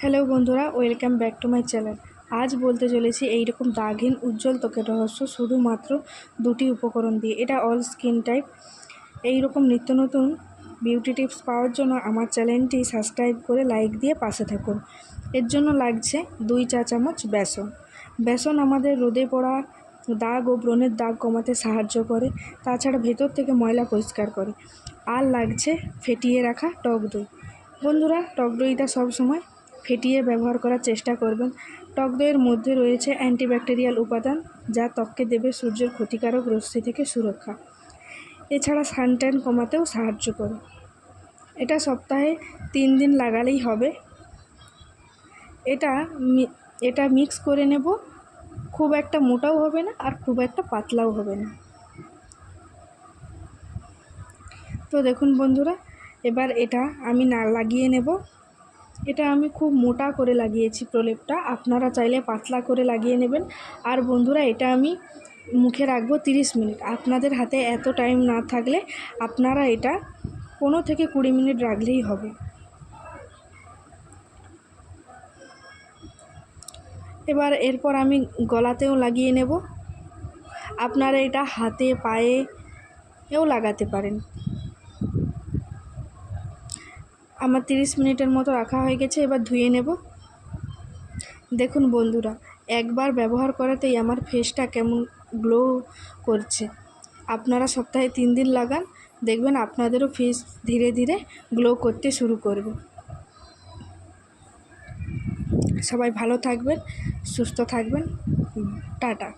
Hello বন্ধুরা, welcome back to my channel. আজ বলতে চলেছি এইরকম দাগহীন উজ্জ্বল ত্বকের রহস্য শুধুমাত্র দুটি উপকরণ দিয়ে। এটা অল স্কিন টাইপ। এইরকম নিত্য নতুন বিউটি টিপস পাওয়ার জন্য আমার চ্যানেলটি সাবস্ক্রাইব করে লাইক দিয়ে পাশে থাকুন। এর জন্য লাগছে 2 চা চামচ বেসন। বেসন আমাদের রোদে পড়া দাগ ও ব্রণের দাগ কমাতে সাহায্য করে, তাছাড়া ভেতর থেকে ময়লা পরিষ্কার করে। আর লাগছে ফেটিয়ে রাখা টক দই। বন্ধুরা, টক দইটা সবসময় ফেটিয়ে ব্যবহার করার চেষ্টা করবেন। টক দইয়ের মধ্যে রয়েছে অ্যান্টিব্যাকটেরিয়াল উপাদান, যা ত্বককে দেবে সূর্যের ক্ষতিকারক রশ্মি থেকে সুরক্ষা। এছাড়া সানট্যান কমাতেও সাহায্য করে। এটা সপ্তাহে 3 দিন লাগালেই হবে। এটা মিক্স করে নেব। খুব একটা মোটাও হবে না আর খুব একটা পাতলাও হবে না। তো দেখুন বন্ধুরা, এবার এটা আমি লাগিয়ে নেব। এটা আমি খুব মোটা করে লাগিয়েছি প্রলেপটা, আপনারা চাইলে পাতলা করে লাগিয়ে নেবেন। আর বন্ধুরা, এটা আমি মুখে রাখবো 30 মিনিট। আপনাদের হাতে এত টাইম না থাকলে আপনারা এটা 15 থেকে 20 মিনিট রাখলেই হবে। এরপর আমি গলাতেও লাগিয়ে নেব। আপনারা এটা হাতে পায়েও লাগাতে পারেন। আমার 30 মিনিটের মতো রাখা হয়ে গেছে, এবার ধুয়ে নেব। দেখুন বন্ধুরা, একবার ব্যবহার করাতেই আমার ফেসটা কেমন গ্লো করছে। আপনারা সপ্তাহে 3 দিন লাগান, দেখবেন আপনাদেরও ফেস ধীরে ধীরে গ্লো করতে শুরু করবে। সবাই ভালো থাকবেন, সুস্থ থাকবেন। টাটা।